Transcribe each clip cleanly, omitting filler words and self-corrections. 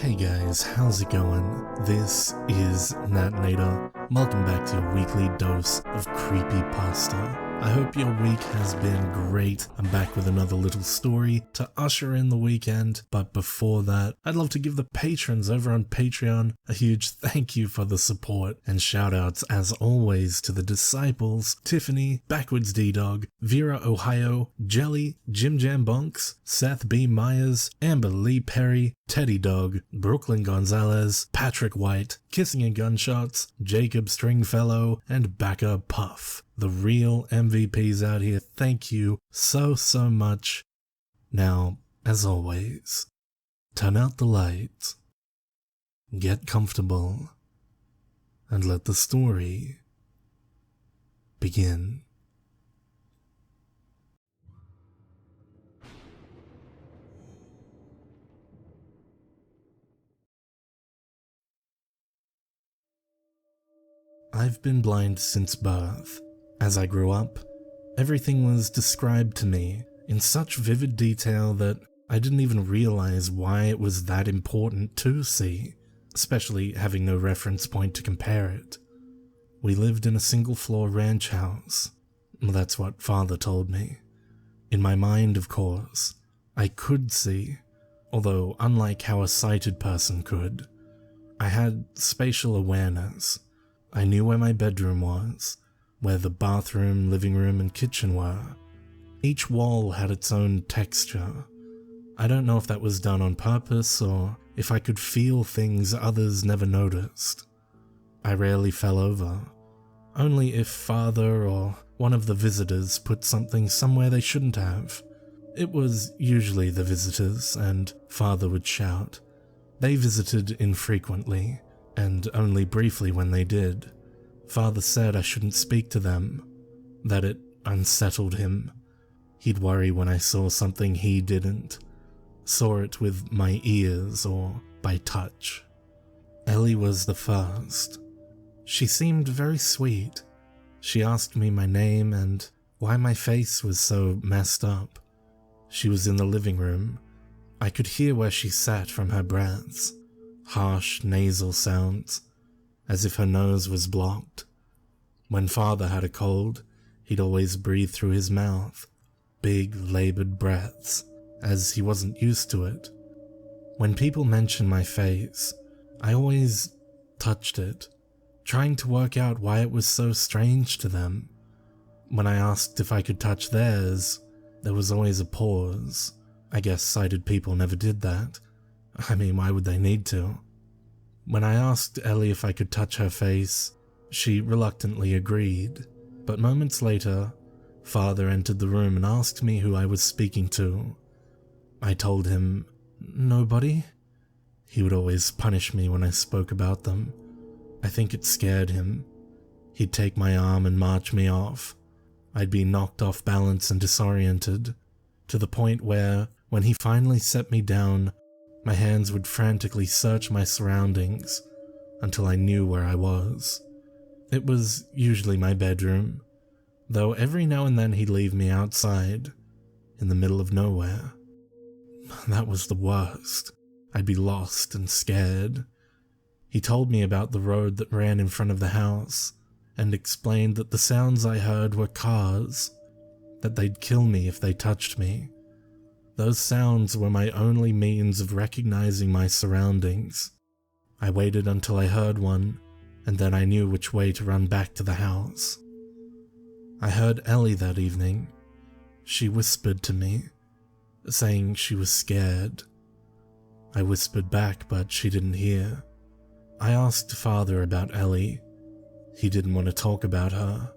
Hey guys, how's it going? This is Natnator. Welcome back to your weekly dose of creepypasta. I hope your week has been great. I'm back with another little story to usher in the weekend, but before that, I'd love to give the patrons over on Patreon a huge thank you for the support, and shoutouts as always to the disciples, Tiffany, Backwards D-Dog, Vera Ohio, Jelly, Jim Jam Bunks, Seth B. Myers, Amber Lee Perry, Teddy Dog, Brooklyn Gonzalez, Patrick White, Kissing and Gunshots, Jacob Stringfellow, and Backer Puff. The real MVPs out here, thank you so much. Now, as always, turn out the lights, get comfortable, and let the story begin. I've been blind since birth. As I grew up, everything was described to me in such vivid detail that I didn't even realize why it was that important to see, especially having no reference point to compare it. We lived in a single-floor ranch house. That's what Father told me. In my mind, of course, I could see, although unlike how a sighted person could. I had spatial awareness. I knew where my bedroom was, where the bathroom, living room, and kitchen were. Each wall had its own texture. I don't know if that was done on purpose or if I could feel things others never noticed. I rarely fell over, only if Father or one of the visitors put something somewhere they shouldn't have. It was usually the visitors, and Father would shout. They visited infrequently, and only briefly when they did. Father said I shouldn't speak to them, that it unsettled him. He'd worry when I saw something he didn't, saw it with my ears or by touch. Ellie was the first. She seemed very sweet. She asked me my name and why my face was so messed up. She was in the living room. I could hear where she sat from her breaths, harsh nasal sounds, as if her nose was blocked. When Father had a cold, he'd always breathe through his mouth, big labored breaths, as he wasn't used to it. When people mentioned my face, I always touched it, trying to work out why it was so strange to them. When I asked if I could touch theirs, there was always a pause. I guess sighted people never did that. I mean, why would they need to? When I asked Ellie if I could touch her face, she reluctantly agreed, but moments later, Father entered the room and asked me who I was speaking to. I told him, nobody. He would always punish me when I spoke about them. I think it scared him. He'd take my arm and march me off. I'd be knocked off balance and disoriented, to the point where, when he finally set me down, my hands would frantically search my surroundings until I knew where I was. It was usually my bedroom, though every now and then he'd leave me outside, in the middle of nowhere. That was the worst. I'd be lost and scared. He told me about the road that ran in front of the house, and explained that the sounds I heard were cars, that they'd kill me if they touched me. Those sounds were my only means of recognizing my surroundings. I waited until I heard one, and then I knew which way to run back to the house. I heard Ellie that evening. She whispered to me, saying she was scared. I whispered back, but she didn't hear. I asked Father about Ellie. He didn't want to talk about her.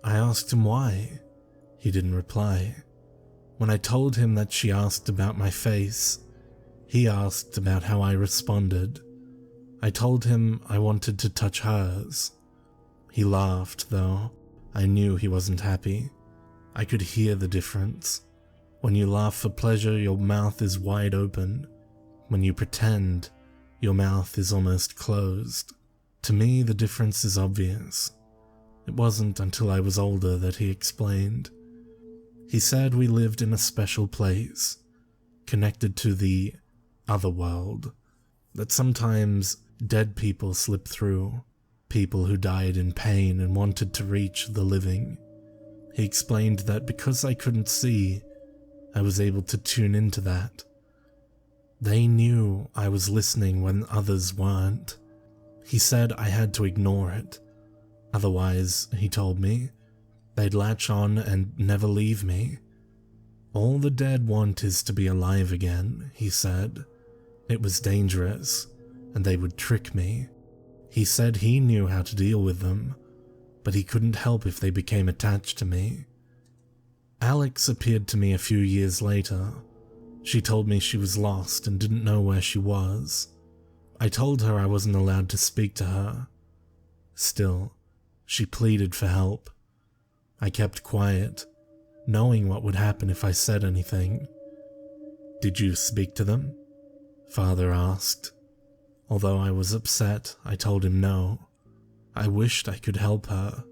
I asked him why. He didn't reply. When I told him that she asked about my face, he asked about how I responded. I told him I wanted to touch hers. He laughed, though. I knew he wasn't happy. I could hear the difference. When you laugh for pleasure, your mouth is wide open. When you pretend, your mouth is almost closed. To me, the difference is obvious. It wasn't until I was older that he explained. He said we lived in a special place, connected to the other world. that sometimes dead people slip through, people who died in pain and wanted to reach the living. He explained that because I couldn't see, I was able to tune into that. They knew I was listening when others weren't. He said I had to ignore it. Otherwise, he told me, they'd latch on and never leave me. All the dead want is to be alive again, he said. It was dangerous, and they would trick me. He said he knew how to deal with them, but he couldn't help if they became attached to me. Alex appeared to me a few years later. She told me she was lost and didn't know where she was. I told her I wasn't allowed to speak to her. Still, she pleaded for help. I kept quiet, knowing what would happen if I said anything. "Did you speak to them?" Father asked. Although I was upset, I told him no. I wished I could help her.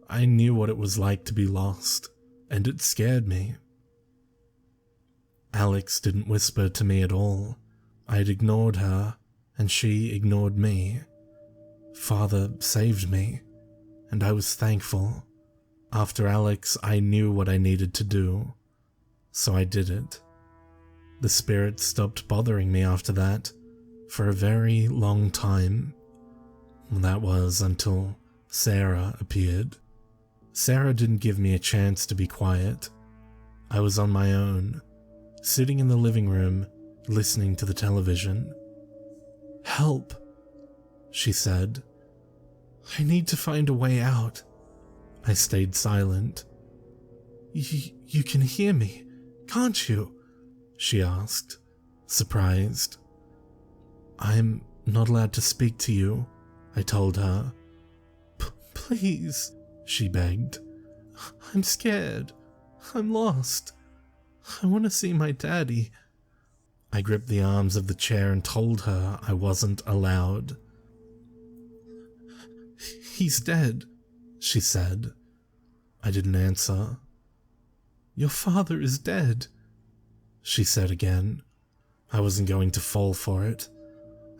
I knew what it was like to be lost, and it scared me. Alex didn't whisper to me at all. I'd ignored her, and she ignored me. Father saved me, and I was thankful. After Alex, I knew what I needed to do, so I did it. The spirit stopped bothering me after that, for a very long time. That was until Sarah appeared. Sarah didn't give me a chance to be quiet. I was on my own, sitting in the living room, listening to the television. "Help," she said. "I need to find a way out." I stayed silent. You can hear me, can't you?" she asked, surprised. "I'm not allowed to speak to you," I told her. Please," she begged. "I'm scared. I'm lost. I want to see my daddy." I gripped the arms of the chair and told her I wasn't allowed. "He's dead," she said. I didn't answer. "Your father is dead," she said again. I wasn't going to fall for it.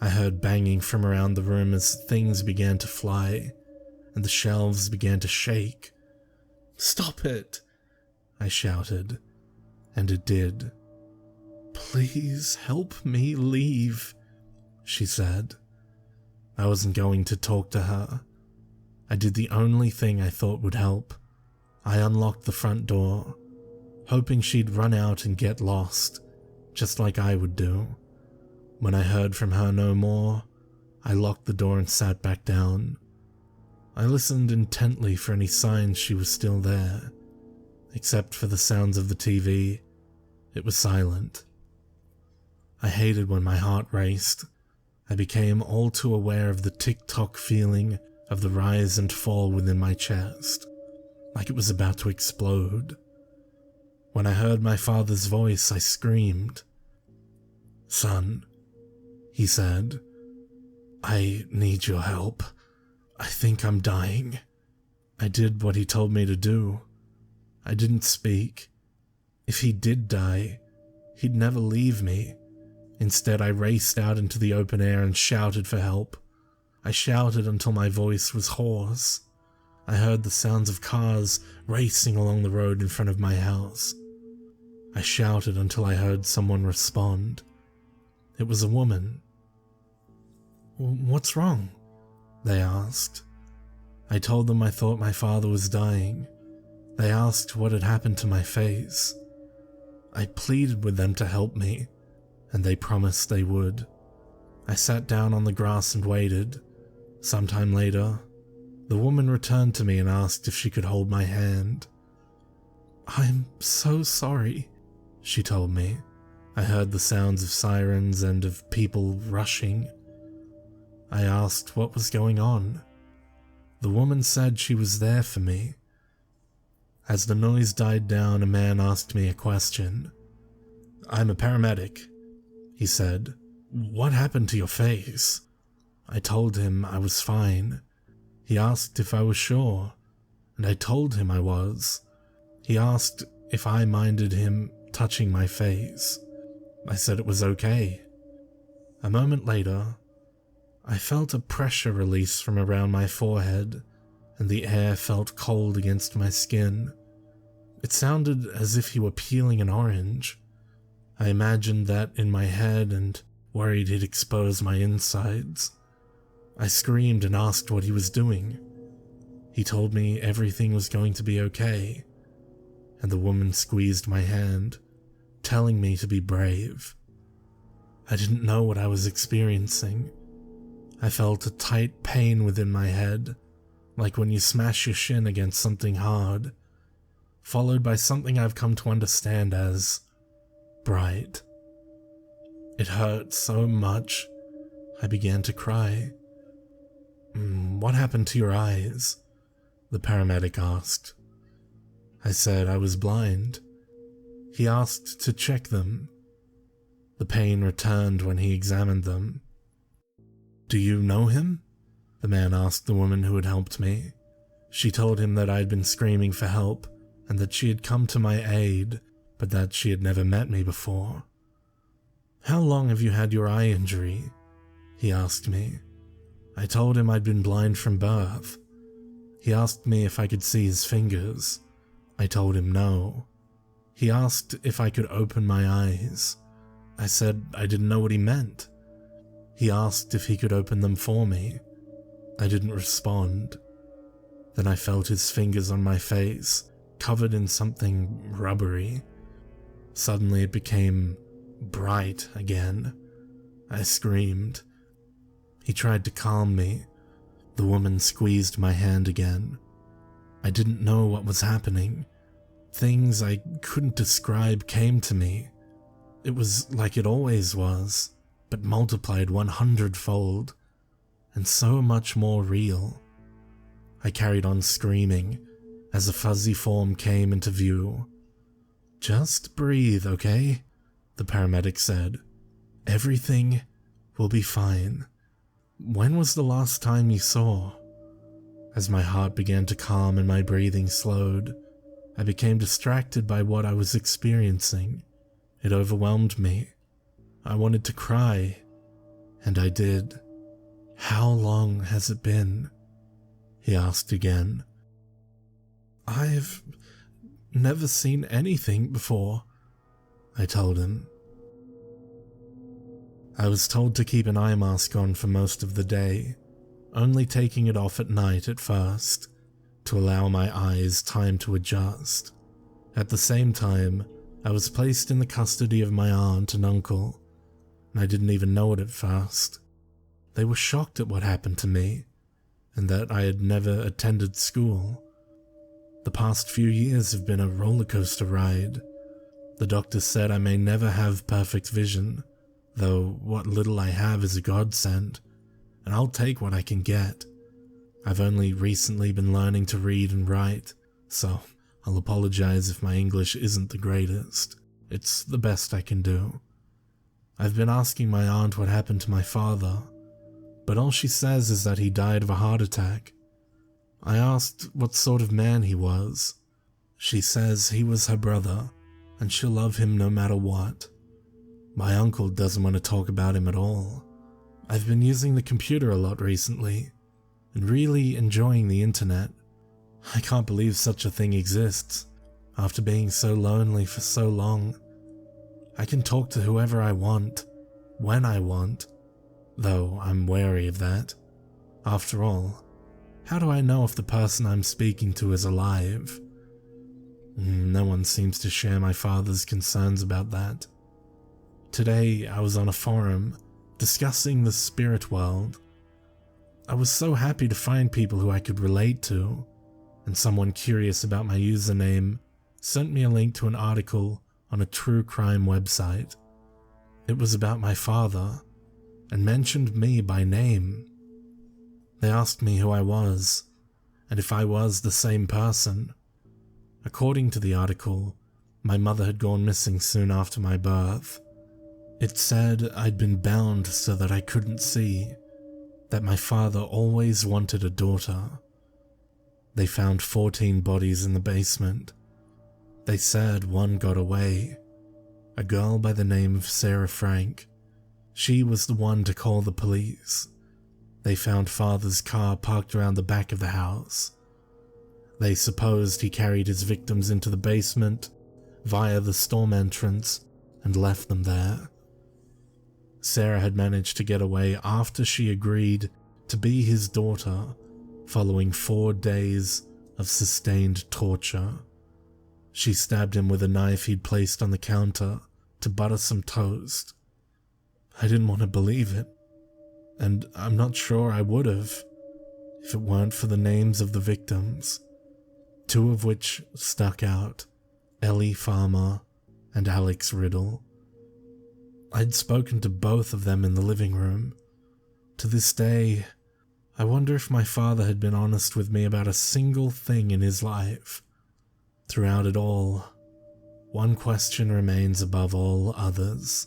I heard banging from around the room as things began to fly, and the shelves began to shake. "Stop it," I shouted, and it did. "Please help me leave," she said. I wasn't going to talk to her. I did the only thing I thought would help. I unlocked the front door, hoping she'd run out and get lost, just like I would do. When I heard from her no more, I locked the door and sat back down. I listened intently for any signs she was still there. Except for the sounds of the TV, it was silent. I hated when my heart raced. I became all too aware of the tick-tock feeling of the rise and fall within my chest, like it was about to explode. When I heard my father's voice, I screamed. "Son," he said, "I need your help. I think I'm dying." I did what he told me to do. I didn't speak. If he did die, he'd never leave me. Instead, I raced out into the open air and shouted for help. I shouted until my voice was hoarse. I heard the sounds of cars racing along the road in front of my house. I shouted until I heard someone respond. It was a woman. "What's wrong?" they asked. I told them I thought my father was dying. They asked what had happened to my face. I pleaded with them to help me, and they promised they would. I sat down on the grass and waited. Sometime later, the woman returned to me and asked if she could hold my hand. "I'm so sorry," she told me. I heard the sounds of sirens and of people rushing. I asked what was going on. The woman said she was there for me. As the noise died down, a man asked me a question. "I'm a paramedic," he said. "What happened to your face?" I told him I was fine. He asked if I was sure, and I told him I was. He asked if I minded him touching my face. I said it was okay. A moment later, I felt a pressure release from around my forehead, and the air felt cold against my skin. It sounded as if he were peeling an orange. I imagined that in my head and worried he'd expose my insides. I screamed and asked what he was doing. He told me everything was going to be okay, and the woman squeezed my hand, telling me to be brave. I didn't know what I was experiencing. I felt a tight pain within my head, like when you smash your shin against something hard, followed by something I've come to understand as bright. It hurt so much, I began to cry. What happened to your eyes? The paramedic asked. I said I was blind. He asked to check them. The pain returned when he examined them. Do you know him? The man asked the woman who had helped me. She told him that I'd been screaming for help and that she had come to my aid, but that she had never met me before. How long have you had your eye injury? He asked me. I told him I'd been blind from birth. He asked me if I could see his fingers. I told him no. He asked if I could open my eyes. I said I didn't know what he meant. He asked if he could open them for me. I didn't respond. Then I felt his fingers on my face, covered in something rubbery. Suddenly it became bright again. I screamed. He tried to calm me. The woman squeezed my hand again. I didn't know what was happening. Things I couldn't describe came to me. It was like it always was, but multiplied 100-fold, and so much more real. I carried on screaming as a fuzzy form came into view. Just breathe, okay? The paramedic said. Everything will be fine. When was the last time you saw? As my heart began to calm and my breathing slowed, I became distracted by what I was experiencing. It overwhelmed me. I wanted to cry, and I did. How long has it been? He asked again. I've never seen anything before, I told him. I was told to keep an eye mask on for most of the day, only taking it off at night at first, to allow my eyes time to adjust. At the same time, I was placed in the custody of my aunt and uncle, and I didn't even know it at first. They were shocked at what happened to me, and that I had never attended school. The past few years have been a roller coaster ride. The doctor said I may never have perfect vision, though what little I have is a godsend, and I'll take what I can get. I've only recently been learning to read and write, so I'll apologize if my English isn't the greatest. It's the best I can do. I've been asking my aunt what happened to my father, but all she says is that he died of a heart attack. I asked what sort of man he was. She says he was her brother, and she'll love him no matter what. My uncle doesn't want to talk about him at all. I've been using the computer a lot recently, and really enjoying the internet. I can't believe such a thing exists, after being so lonely for so long. I can talk to whoever I want, when I want, though I'm wary of that. After all, how do I know if the person I'm speaking to is alive? No one seems to share my father's concerns about that. Today, I was on a forum, discussing the spirit world. I was so happy to find people who I could relate to, and someone curious about my username sent me a link to an article on a true crime website. It was about my father, and mentioned me by name. They asked me who I was, and if I was the same person. According to the article, my mother had gone missing soon after my birth. It said I'd been bound so that I couldn't see, that my father always wanted a daughter. They found 14 bodies in the basement. They said one got away, a girl by the name of Sarah Frank. She was the one to call the police. They found father's car parked around the back of the house. They supposed he carried his victims into the basement via the storm entrance and left them there. Sarah had managed to get away after she agreed to be his daughter following 4 days of sustained torture. She stabbed him with a knife he'd placed on the counter to butter some toast. I didn't want to believe it, and I'm not sure I would have if it weren't for the names of the victims, 2 of which stuck out, Ellie Farmer and Alex Riddle. I'd spoken to both of them in the living room. To this day, I wonder if my father had been honest with me about a single thing in his life. Throughout it all, one question remains above all others.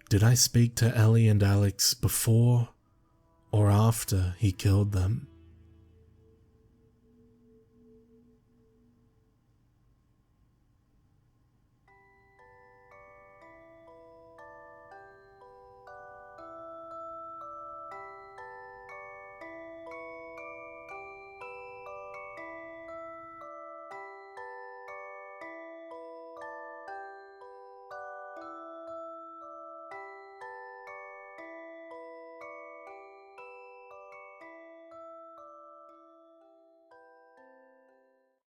Did I speak to Ellie and Alex before or after he killed them?